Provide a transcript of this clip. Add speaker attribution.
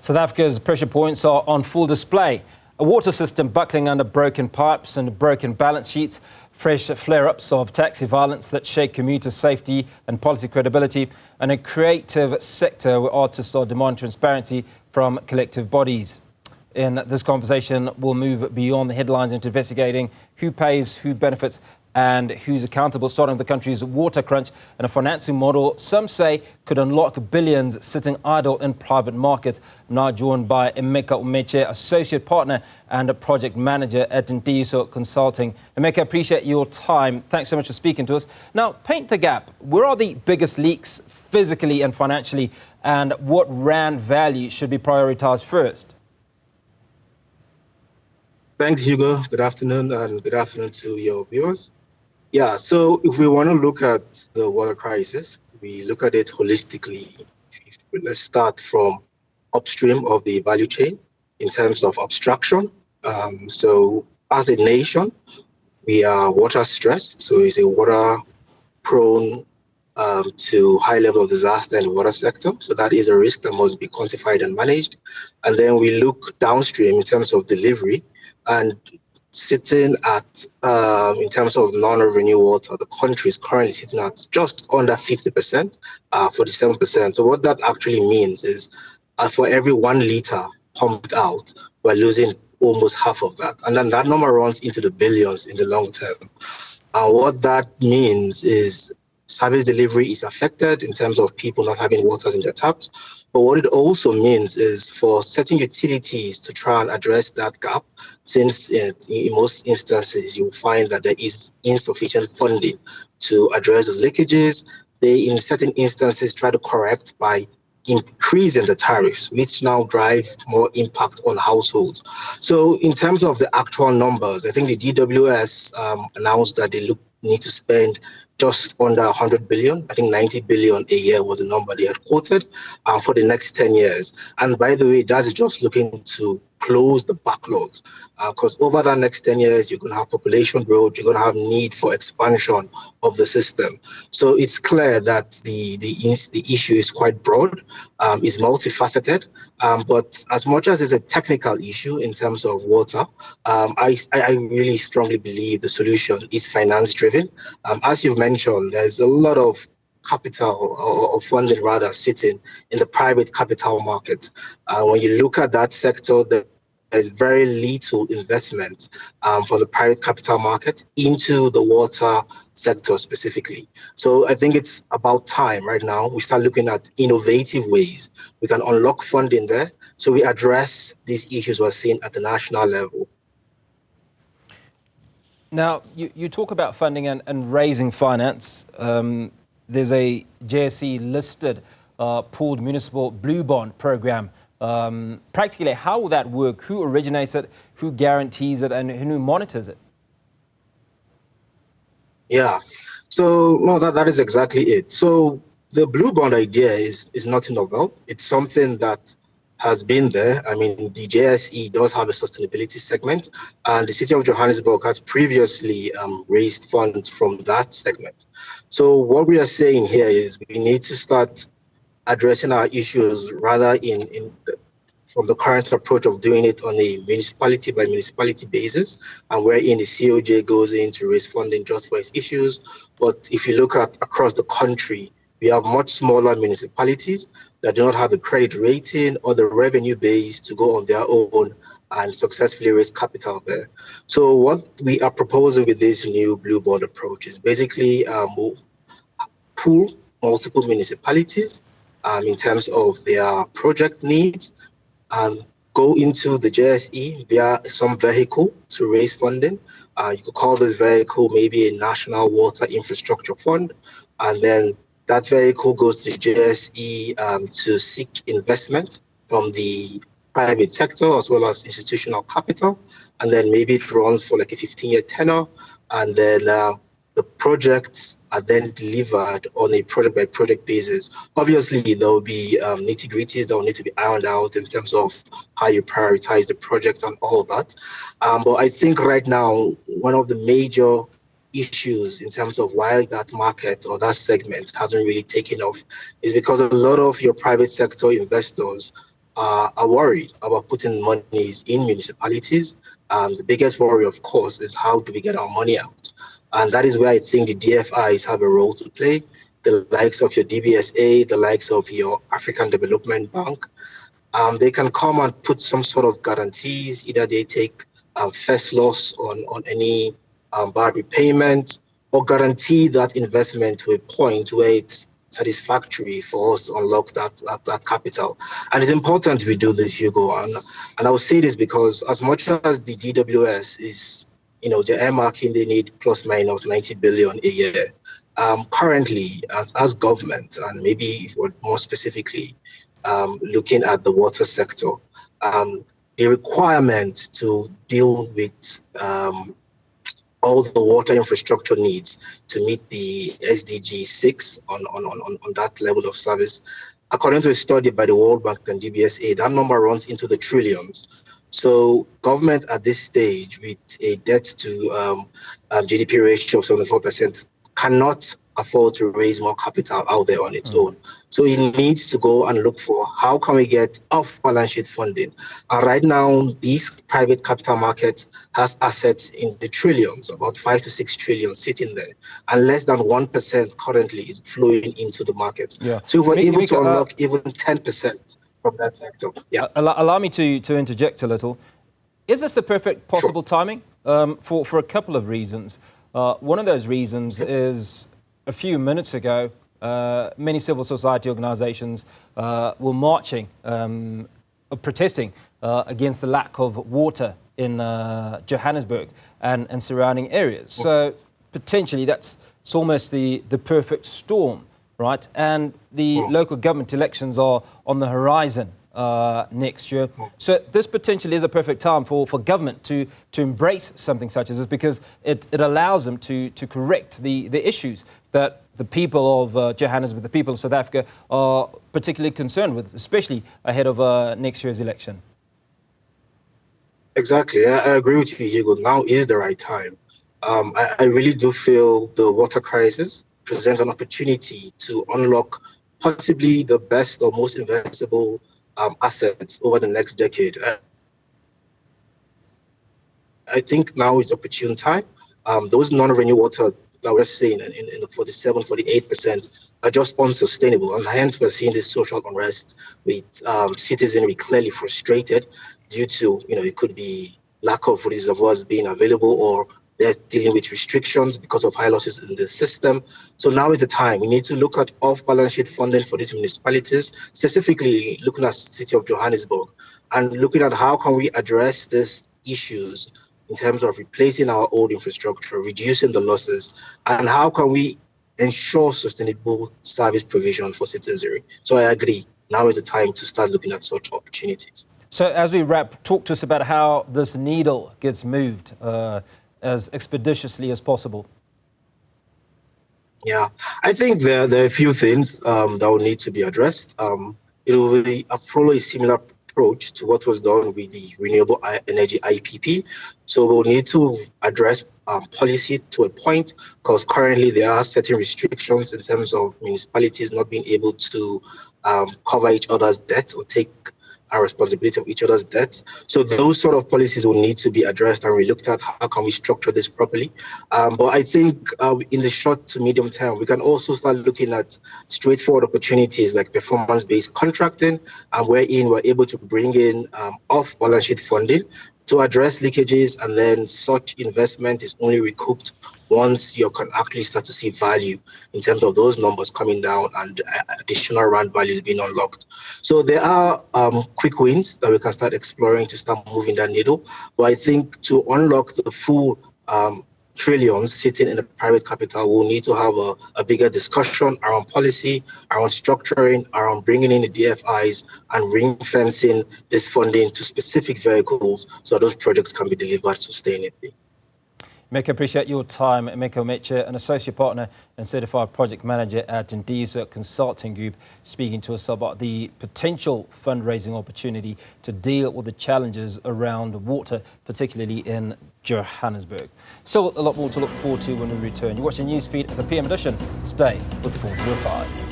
Speaker 1: South Africa's pressure points are on full display. A water system buckling under broken pipes and broken balance sheets, fresh flare-ups of taxi violence that shake commuter safety and policy credibility, and a creative sector where artists are demanding transparency from collective bodies. In this conversation, we'll move beyond the headlines into investigating who pays, who benefits, and who's accountable, starting with the country's water crunch and a financing model some say could unlock billions sitting idle in private markets. I'm now joined by Emeka Umeche, Associate Partner and a Project Manager at Ntiyiso Consulting. Emeka, appreciate your time. Thanks so much for speaking to us. Now, paint the gap. Where are the biggest leaks physically and financially, and what RAND value should be prioritised first?
Speaker 2: Thanks, Hugo. Good afternoon, and good afternoon to your viewers. Yeah, so if we want to look at the water crisis, we look at it holistically. Let's start from upstream of the value chain in terms of abstraction. So as a nation, we are water stressed. So it's a water prone to high level of disaster in the water sector. So that is a risk that must be quantified and managed. And then we look downstream in terms of delivery, and sitting at, in terms of non-revenue water, the country is currently sitting at just under 50%, 47%. So what that actually means is for every 1 liter pumped out, we're losing almost half of that. And then that number runs into the billions in the long term. What that means is service delivery is affected in terms of people not having water in their taps. But what it also means is for certain utilities to try and address that gap, since in most instances you'll find that there is insufficient funding to address those leakages, they in certain instances try to correct by increasing the tariffs, which now drive more impact on households. So in terms of the actual numbers, I think the DWS announced that they need to spend just under 100 billion. I think 90 billion a year was the number they had quoted for the next 10 years. And by the way, that is just looking to close the backlogs, because over the next 10 years, you're going to have population growth, you're going to have need for expansion of the system. So it's clear that the issue is quite broad, is multifaceted, but as much as it's a technical issue in terms of water, I really strongly believe the solution is finance driven. As you've mentioned, there's a lot of capital or funding rather sitting in the private capital market. When you look at that sector, there's very little investment from the private capital market into the water sector specifically. So I think it's about time right now we start looking at innovative ways we can unlock funding there, so we address these issues we're seeing at the national level.
Speaker 1: Now, you talk about funding and raising finance. There's a JSE listed pooled municipal blue bond program. Practically, how will that work? Who originates it? Who guarantees it? And who monitors it? Yeah,
Speaker 2: so no, that is exactly it. So the blue bond idea is nothing novel. It's something that has been there. I mean, the JSE does have a sustainability segment, and the city of Johannesburg has previously raised funds from that segment. So what we are saying here is we need to start addressing our issues rather from the current approach of doing it on a municipality by municipality basis, and wherein the COJ goes in to raise funding just for its issues. But if you look at across the country, we have much smaller municipalities that do not have the credit rating or the revenue base to go on their own and successfully raise capital there. So what we are proposing with this new blue bond approach is basically pool multiple municipalities in terms of their project needs, and go into the JSE via some vehicle to raise funding. You could call this vehicle maybe a National Water Infrastructure Fund, and then that vehicle goes to the JSE to seek investment from the private sector as well as institutional capital. And then maybe it runs for like a 15-year tenure. And then the projects are then delivered on a project-by-project basis. Obviously, there will be nitty-gritties that will need to be ironed out in terms of how you prioritize the projects and all of that. But I think right now, one of the major issues in terms of why that market or that segment hasn't really taken off is because a lot of your private sector investors are worried about putting monies in municipalities. The biggest worry, of course, is how do we get our money out? And that is where I think the DFIs have a role to play. The likes of your DBSA, the likes of your African Development Bank, they can come and put some sort of guarantees. Either they take first loss on any bad repayment, or guarantee that investment to a point where it's satisfactory for us to unlock that capital. And it's important we do this, Hugo. And I will say this because as much as the GWS is, they're earmarking, they need plus minus 90 billion a year. Currently, as government, and maybe more specifically, looking at the water sector, the requirement to deal with all the water infrastructure needs to meet the SDG 6 on that level of service. According to a study by the World Bank and DBSA, that number runs into the trillions. So government at this stage, with a debt to GDP ratio of 74%, cannot afford to raise more capital out there on its own. So it needs to go and look for how can we get off balance sheet funding. And right now, these private capital markets has assets in the trillions, about 5 to 6 trillion sitting there, and less than 1% currently is flowing into the market.
Speaker 1: Yeah.
Speaker 2: So if we're able to unlock even 10% from that sector. Yeah.
Speaker 1: Allow me to interject a little. Is this the perfect possible timing? For a couple of reasons. One of those reasons is a few minutes ago, many civil society organizations were marching, protesting against the lack of water in Johannesburg and surrounding areas. So potentially it's almost the perfect storm, right? And the local government elections are on the horizon next year. So this potentially is a perfect time for government to embrace something such as this, because it allows them to correct the issues that the people of Johannesburg, the people of South Africa are particularly concerned with, especially ahead of next year's election.
Speaker 2: Exactly. I agree with you, Hugo. Now is the right time. I really do feel the water crisis presents an opportunity to unlock possibly the best or most investable assets over the next decade. I think now is opportune time. Those non-renewable water that we're seeing in the 47, 48% are just unsustainable. And hence we're seeing this social unrest with citizenry clearly frustrated due to, it could be lack of reservoirs being available, or they're dealing with restrictions because of high losses in the system. So now is the time. We need to look at off-balance sheet funding for these municipalities, specifically looking at the city of Johannesburg, and looking at how can we address these issues in terms of replacing our old infrastructure, reducing the losses, and how can we ensure sustainable service provision for citizenry. So I agree, now is the time to start looking at such opportunities.
Speaker 1: So as we wrap, talk to us about how this needle gets moved as expeditiously as possible.
Speaker 2: Yeah, I think there are a few things that will need to be addressed. It will be probably a similar approach to what was done with the Renewable Energy IPP. So we'll need to address policy to a point, because currently there are certain restrictions in terms of municipalities not being able to cover each other's debt or take our responsibility of each other's debt. So those sort of policies will need to be addressed, and we looked at how can we structure this properly. But I think in the short to medium term, we can also start looking at straightforward opportunities like performance-based contracting, and wherein we're able to bring in off-balance sheet funding to address leakages, and then such investment is only recouped once you can actually start to see value in terms of those numbers coming down and additional rand values being unlocked. So there are quick wins that we can start exploring to start moving that needle. But I think to unlock the full trillions sitting in the private capital, we'll need to have a bigger discussion around policy, around structuring, around bringing in the DFIs and ring-fencing this funding to specific vehicles so those projects can be delivered sustainably.
Speaker 1: Emeka, appreciate your time. Emeka Umeche, an associate partner and certified project manager at Ntiyiso Consulting Group, speaking to us about the potential fundraising opportunity to deal with the challenges around water, particularly in Johannesburg. Still a lot more to look forward to when we return. You're watching Newsfeed at the PM edition. Stay with 405.